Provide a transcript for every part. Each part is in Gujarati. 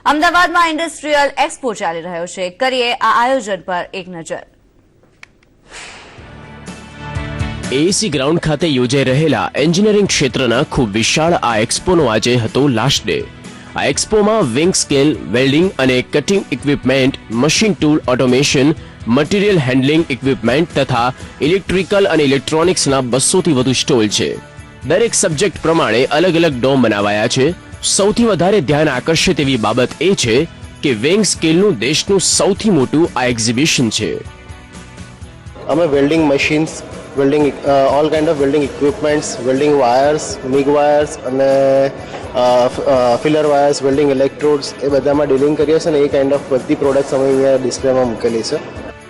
અમદાવાદમાં ઇન્ડસ્ટ્રીયલ એક્સપો ચાલી રહ્યો છે. કરીએ આ આયોજન પર એક નજર. એસી ગ્રાઉન્ડ ખાતે યોજાઈ રહેલા એન્જિનિયરિંગ ક્ષેત્રના ખૂબ વિશાળ આ એક્સપોનો આજે હતો લાસ્ટ ડે. આ એક્સપોમાં વિંગ સ્કેલ, વેલ્ડિંગ અને cutting equipment, machine tool, automation, material handling equipment તથા ઇલેક્ટ્રિકલ અને ઇલેક્ટ્રોનિક્સના 200થી વધુ સ્ટોલ છે. દરેક સબ્જેક્ટ પ્રમાણે અલગ અલગ ડોમ બનાવાયા છે. સૌથી વધારે ધ્યાન આકર્ષે તેવી બાબત એ છે કે વિંગ સ્કેલનું દેશનું સૌથી મોટું આ એક્ઝિબિશન છે. અમે welding machines, welding all kind of welding equipments, welding wires, MiG wires અને ફિલર વાયર્સ, વેલ્ડિંગ ઇલેક્ટ્રોડ્સ એ બધામાં ડીલિંગ કરીએ છીએ અને એ કાઇન્ડ ઓફ બધી પ્રોડક્ટ્સ અમે અહીંયા ડિસ્પ્લેમાં મૂકેલી છે.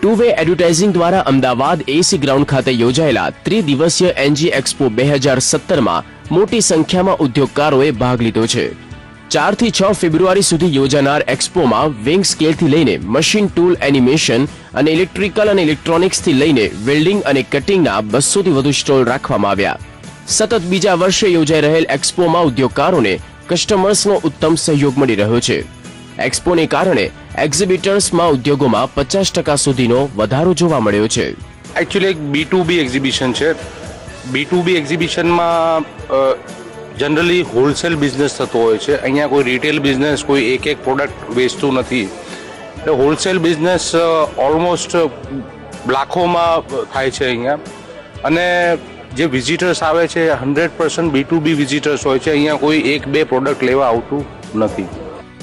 ટુ વે એડવર્ટાઇઝિંગ દ્વારા અમદાવાદ એસી ગ્રાઉન્ડ ખાતે યોજાયેલા ત્રિદિવસીય એનજી એક્સપો 2017માં મોટી સંખ્યામાં ઉદ્યોગકારોએ ભાગ લીધો છે. 4 થી 6 ફેબ્રુઆરી સુધી યોજાનાર એક્સપોમાં વિંગ સ્કેલથી લઈને મશીન ટૂલ, એનિમેશન અને ઇલેક્ટ્રિકલ અને ઇલેક્ટ્રોનિક્સથી લઈને વેલ્ડિંગ અને કટિંગના 200થી વધુ સ્ટોલ રાખવામાં આવ્યા. સતત બીજા વર્ષે યોજાઈ રહેલ એક્સપોમાં ઉદ્યોગકારોને કસ્ટમર્સનો ઉત્તમ સહયોગ મળી રહ્યો છે. એક્સપોને કારણે એક્ઝિબિટર્સમાં ઉદ્યોગોમાં 50% સુધીનો વધારો જોવા મળ્યો છે. એકચ્યુઅલી એક B2B એક્ઝિબિશન છે. B2B એક્ઝિબિશનમાં જનરલી હોલસેલ બિઝનેસ થતો હોય છે. અહીંયા કોઈ રિટેલ બિઝનેસ, કોઈ એક પ્રોડક્ટ વેચતું નથી. એટલે હોલસેલ બિઝનેસ ઓલમોસ્ટ લાખોમાં થાય છે અહીંયા. અને જે વિઝિટર્સ આવે છે 100% B2B વિઝિટર્સ હોય છે. અહીંયા કોઈ 1-2 પ્રોડક્ટ લેવા આવતું નથી.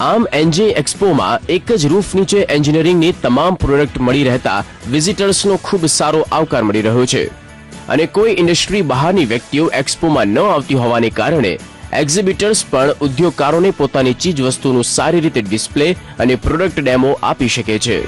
આમ એનજે એક્સપોમાં એક જ રૂફ નીચે એન્જિનિયરિંગની તમામ પ્રોડક્ટ મળી રહેતા વિઝિટર્સનો ખૂબ સારો આવકાર મળી રહ્યો છે. અને કોઈ ઇન્ડસ્ટ્રી બહારની વ્યક્તિઓ એક્સપોમાં ન આવતી હોવાને કારણે એક્ઝિબિટર્સ પણ ઉદ્યોગકારોને પોતાની ચીજ વસ્તુનું સારી રીતે ડિસ્પ્લે અને પ્રોડક્ટ ડેમો આપી શકે છે.